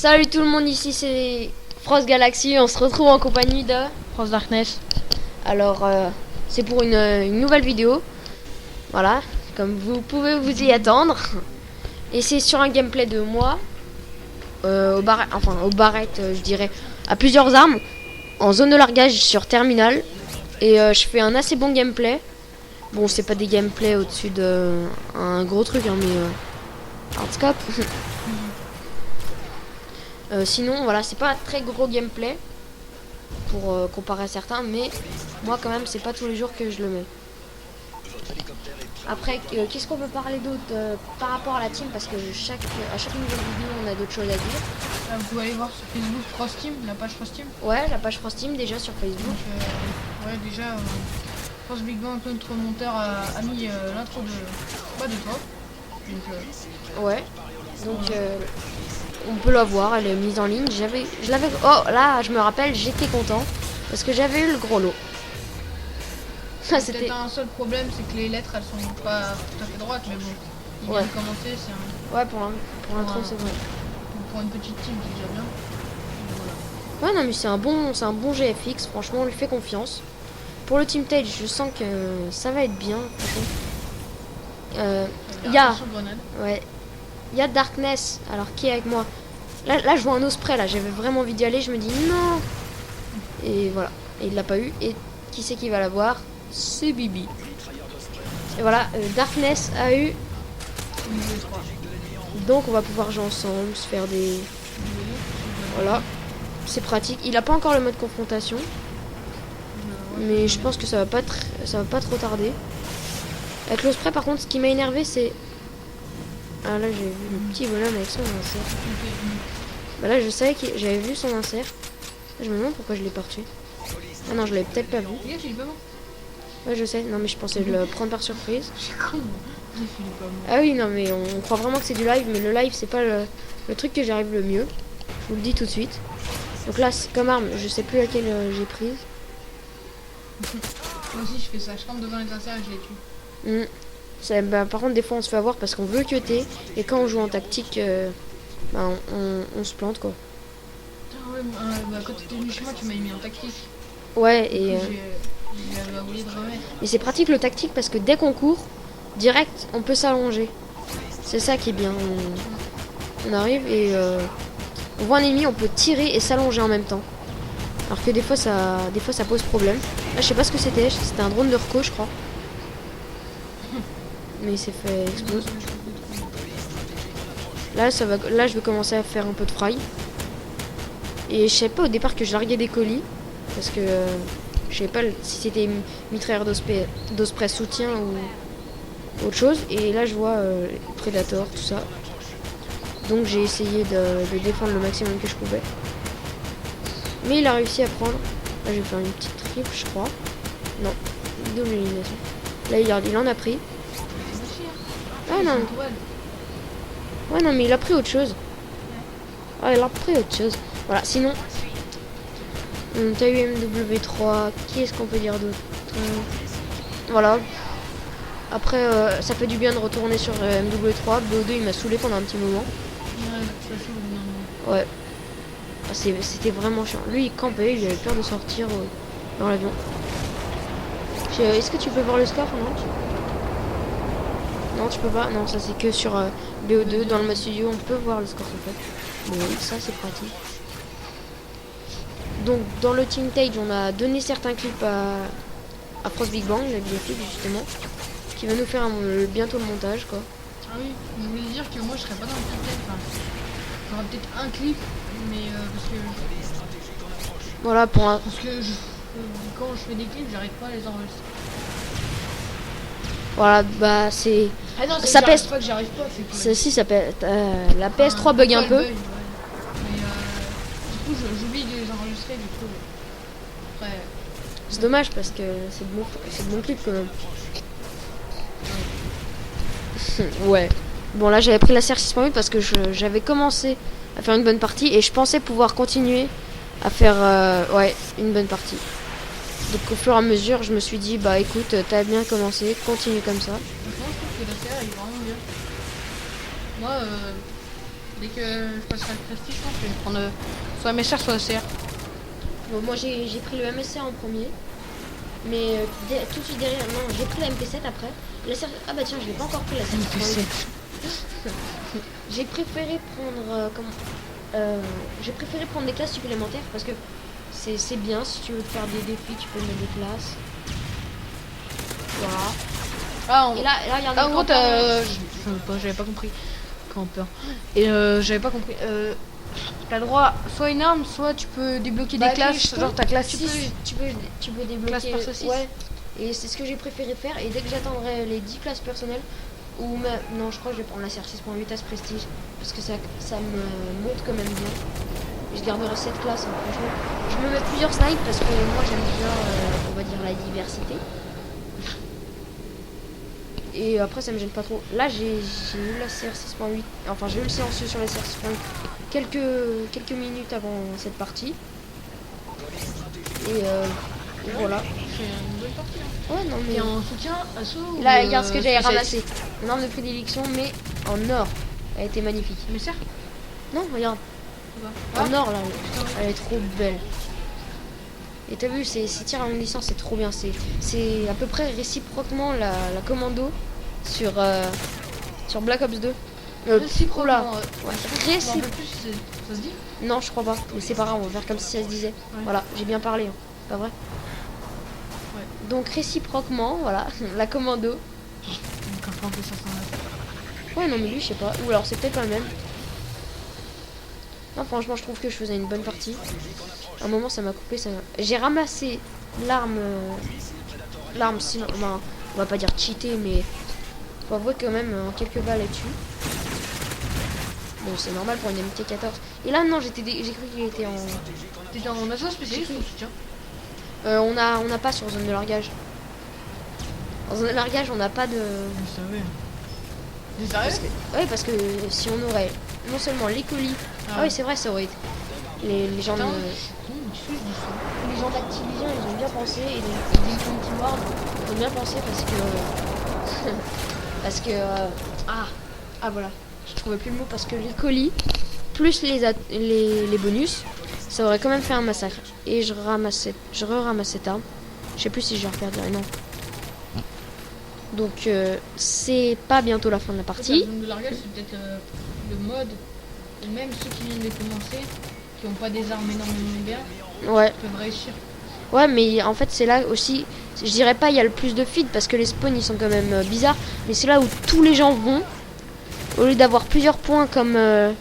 Salut tout le monde, ici c'est Frost Galaxy, on se retrouve en compagnie de Frost Darkness. Alors c'est pour une nouvelle vidéo, voilà, comme vous pouvez vous y attendre. Et c'est sur un gameplay de moi, aux barrettes, je dirais, à plusieurs armes, en zone de largage sur terminal. Et je fais un assez bon gameplay. Bon, c'est pas des gameplays au-dessus de un gros truc, hein, mais hardscope. Sinon, voilà, c'est pas un très gros gameplay pour comparer à certains, mais moi, quand même, c'est pas tous les jours que je le mets. Après, qu'est-ce qu'on peut parler d'autre par rapport à la team, parce que à chaque nouvelle vidéo, on a d'autres choses à dire. Là, vous pouvez aller voir sur Facebook Frost Team, la page Frost Team. Ouais, la page Frost Team déjà sur Facebook. Donc, ouais, déjà, Frost Big Bang, notre monteur, a mis l'intro de toi. Donc, ouais, donc on peut la voir, elle est mise en ligne. Oh là, je me rappelle, j'étais content parce que j'avais eu le gros lot. c'était un seul problème, c'est que les lettres elles sont pas tout à fait droites, mais bon, il vient de commencer, c'est un... Ouais, pour l'intro, c'est vrai. Pour une petite team, c'est déjà bien. Voilà. Ouais, non, mais c'est un bon GFX, franchement, on lui fait confiance. Pour le Team Tage, je sens que ça va être bien, il y a Darkness, alors qui est avec moi? Là je vois un osprey, là j'avais vraiment envie d'y aller, je me dis non. Et voilà, et il l'a pas eu. Et qui c'est qui va l'avoir? C'est Bibi. Et voilà, Darkness a eu. Donc on va pouvoir jouer ensemble, se faire des... Voilà, c'est pratique. Il a pas encore le mode confrontation, mais je pense que ça va pas trop tarder. Avec l'osprey par contre, ce qui m'a énervé c'est... Ah là j'ai vu le petit bonhomme avec son insert. Bah là je savais que j'avais vu son insert. Je me demande pourquoi je l'ai pas reçu. Ah non, je l'avais peut-être pas vu. Ouais, je sais, non mais je pensais le prendre par surprise. Ah oui, non mais on croit vraiment que c'est du live, mais le live c'est pas le truc que j'arrive le mieux. Je vous le dis tout de suite. Donc là, comme arme, je sais plus laquelle j'ai prise. Moi aussi je fais ça, je campe devant les inserts et je les tue. Par contre des fois on se fait avoir parce qu'on veut cuter, et quand on joue en tactique, on se plante quoi. Ah ouais, quand tu étais venu chez moi tu m'as mis en tactique. Ouais, et j'avais oublié de remettre. Mais c'est pratique le tactique parce que dès qu'on court, direct on peut s'allonger. C'est ça qui est bien. On arrive et on voit un ennemi, on peut tirer et s'allonger en même temps. Alors que des fois ça pose problème. Là je sais pas ce que c'était un drone de reco je crois. Mais il s'est fait exploser. Là je vais commencer à faire un peu de fry. Et je sais pas au départ que je larguais des colis. Parce que je sais pas si c'était mitrailleur d'osprey soutien ou autre chose. Et là je vois Predator, tout ça. Donc j'ai essayé de défendre le maximum que je pouvais. Mais il a réussi à prendre. Là je vais faire une petite triple je crois. Non, double élimination. Là il en a pris. Ah non. Ouais non mais il a pris autre chose. Ah il a pris autre chose. Voilà, sinon t'as eu MW3, qui est-ce qu'on peut dire d'autre? Voilà. Après ça fait du bien de retourner sur MW3. BO2 il m'a saoulé pendant un petit moment. Ouais. C'était vraiment chiant. Lui il campait, il avait peur de sortir dans l'avion. Est-ce que tu peux voir le score? Non, tu peux pas. Non, ça c'est que sur BO2. Dans le mode studio, on peut voir le score en fait. Mais oui, ça c'est pratique. Donc, dans le Team Tage, on a donné certains clips à Frost Big Bang, la vidéo justement, qui va nous faire bientôt le montage quoi. Ah oui, je voulais dire que moi je serais pas dans le Team Tage. Enfin, j'aurais peut-être un clip, mais parce que. Voilà pour un. Parce que quand je fais des clips, j'arrive pas à les enregistrer. Voilà, bah c'est. Ah non, ça pèse. Pas que j'arrive pas, c'est que. Si, ça pèse. La PS3 bug un peu. Mais du coup, j'oublie de les enregistrer, du coup. Après. C'est dommage parce que c'est de bon clip quand même. Ouais. Bon, là j'avais pris la CR6.8 parce que j'avais commencé à faire une bonne partie et je pensais pouvoir continuer à faire une bonne partie. Donc au fur et à mesure, je me suis dit, bah écoute, t'as bien commencé, continue comme ça. Franchement, je trouve que la CR est vraiment bien. Moi, Dès que je passerai le prestige, je pense que je vais prendre soit MSR, soit CR. Bon, moi j'ai pris le MSR en premier. Mais tout de suite derrière, non, j'ai pris la MP7 après. Ah bah tiens, je l'ai pas encore pris la MP7. J'ai préféré prendre j'ai préféré prendre des classes supplémentaires parce que c'est bien si tu veux te faire des défis, tu peux mettre des classes. Voilà. Ah, Et là il y a en gros, j'avais pas compris. Campeur. Et j'avais pas compris. T'as droit soit une arme, soit tu peux débloquer des classes. Genre ta classe 6. Tu peux débloquer. Classe perso 6. Ouais. Et c'est ce que j'ai préféré faire. Et dès que j'atteindrai les 10 classes personnelles, ou même. Non, je crois que je vais prendre la CR6.8 à ce prestige. Parce que ça me monte quand même bien. Et je garderai cette classe, hein, franchement. Je me mets plusieurs snipes parce que moi j'aime bien, on va dire, la diversité. Et après ça me gêne pas trop. Là j'ai eu la CR6.8. Enfin j'ai eu le silencieux sur la CR6.8 quelques minutes avant cette partie. Et voilà. C'est une bonne partie. Hein. Ouais, non mais. Et en soutien, assaut. Là, regarde ce que j'avais ramassé. Une arme de prédilection, mais en or. Elle était magnifique. Mais sert. Non, regarde. En or là. Elle est trop belle. Et t'as vu, ces tirs à longue distance, c'est trop bien. C'est à peu près réciproquement la commando sur Black Ops 2. Réciproquement. Ouais. Ça se dit? Non, je crois pas. Mais c'est pas grave, on va faire comme si ça se disait. Ouais. Voilà, j'ai bien parlé. Hein. Pas vrai? Ouais. Donc réciproquement, voilà, la commando. Donc un franc 509. Ouais, non, mais lui, je sais pas. Ou alors c'est peut-être pas le même. Non, franchement, je trouve que je faisais une bonne partie. À un moment, ça m'a coupé. J'ai ramassé l'arme. L'arme, sinon. Ben, on va pas dire cheaté, mais. Faut avouer quand même quelques balles là-dessus. Bon, c'est normal pour une MT14. Et là, non, j'ai cru qu'il était en. T'étais en assaut spécialiste ou soutien? On n'a pas sur zone de largage. En zone de largage, on n'a pas de. Vous savez. Vous savez? Ouais, parce que si on aurait non seulement les colis. Ah oui, c'est vrai, ça aurait été. Les gens les gens d'Activision, ils ont bien pensé. Et les Infinity Ward, ils ont bien pensé parce que. Ah voilà. Je trouvais plus le mot parce que les colis, plus les bonus, ça aurait quand même fait un massacre. Et je ramasse cette arme. Je sais plus si je vais refaire non. Donc c'est pas bientôt la fin de la partie. La zone de largage, c'est peut-être le mode, ou même ceux qui viennent de commencer, qui n'ont pas des armes énormément bien, ouais, peuvent réussir. Ouais, mais en fait c'est là aussi, je dirais pas il y a le plus de feed parce que les spawns ils sont quand même bizarres, mais c'est là où tous les gens vont. Au lieu d'avoir plusieurs points comme la.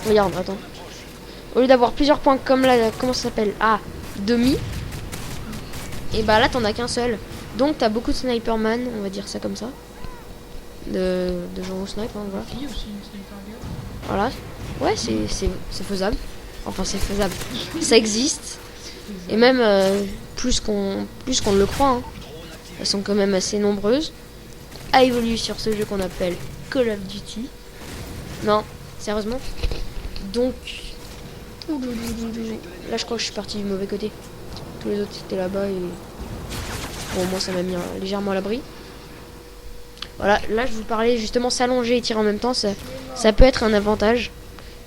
Regarde, attends. Au lieu d'avoir plusieurs points comme la. Comment ça s'appelle? Ah, demi. Et bah là, t'en as qu'un seul. Donc, t'as beaucoup de sniperman, on va dire ça comme ça. De gens au snipe, hein, voilà. Il y a aussi une sniper girl. Voilà. Ouais, c'est faisable. Enfin, c'est faisable. Ça existe. Et même plus qu'on le croit. Hein. Elles sont quand même assez nombreuses. A évolué sur ce jeu qu'on appelle Call of Duty. Non, sérieusement. Donc, là je crois que je suis parti du mauvais côté. Tous les autres étaient là-bas et bon, moi ça m'a mis légèrement à l'abri. Voilà, là je vous parlais justement s'allonger et tirer en même temps, ça peut être un avantage.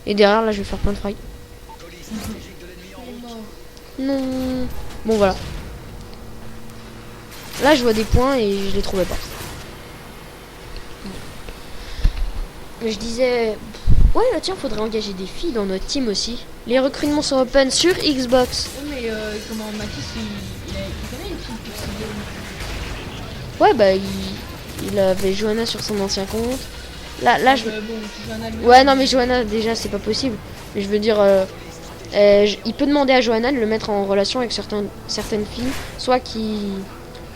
Et derrière là je vais faire plein de fry. Non. Bon voilà. Là je vois des points et je les trouvais pas. Je disais, ouais, bah tiens, faudrait engager des filles dans notre team aussi. Les recrutements sont open sur Xbox. Ouais, mais comment Mathis, il connaît une fille Pixel. Ouais, bah il avait Johanna sur son ancien compte. Là je. Bon, ouais, non, mais Johanna, déjà, c'est pas possible. Mais je veux dire, il peut demander à Johanna de le mettre en relation avec certaines filles, soit qui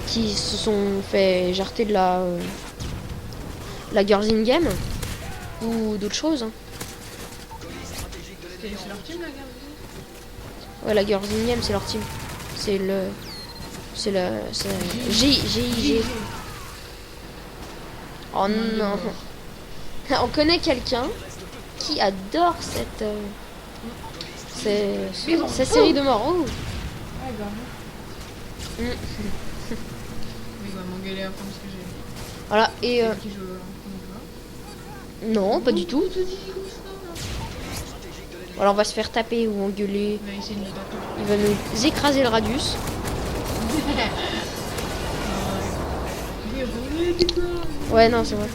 se sont fait jarter de la Girls in Game. Ou d'autres choses. Hein. C'est leur team la Girls? Ouais, la Girls in Game, c'est leur team. C'est la GIG. Oh non. On connaît quelqu'un qui adore cette série de morts. Oh. Ah, il va m'engueuler après parce que j'ai. Voilà, et Non, pas du tout. Alors on va se faire taper ou engueuler. On va essayer de ne pas tout. Il va nous écraser le radius. Ouais, non, c'est vrai.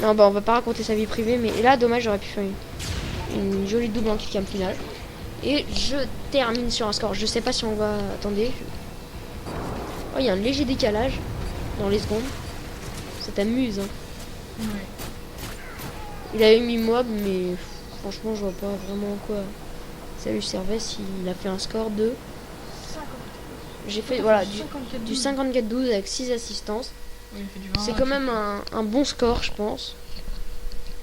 Non, bah on va pas raconter sa vie privée, mais là, dommage, j'aurais pu faire une jolie double en kick-cam finale. Et je termine sur un score. Je sais pas si on va... Attendez. Oh, il y a un léger décalage dans les secondes. Ça t'amuse, hein. Ouais. Il avait mis mob, mais franchement, je vois pas vraiment quoi ça lui servait s'il a fait un score de... J'ai fait voilà du 54-12 avec 6 assistances. Oui, il fait du 20, C'est quand même un bon score, je pense.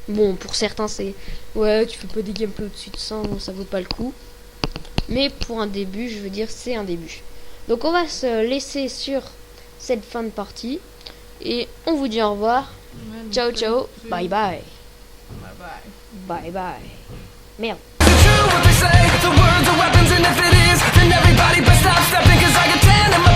Bon, pour certains, c'est... Ouais, tu fais pas des gameplays au-dessus de 100, ça vaut pas le coup. Mais pour un début, je veux dire, c'est un début. Donc on va se laisser sur cette fin de partie. Et on vous dit au revoir. Ouais, Ciao, ciao. c'est- Bye bye. Bye bye. Bye bye. Merde. True what they say, the words are weapons, and if it is, then everybody best stop stepping, cause I get 10 in my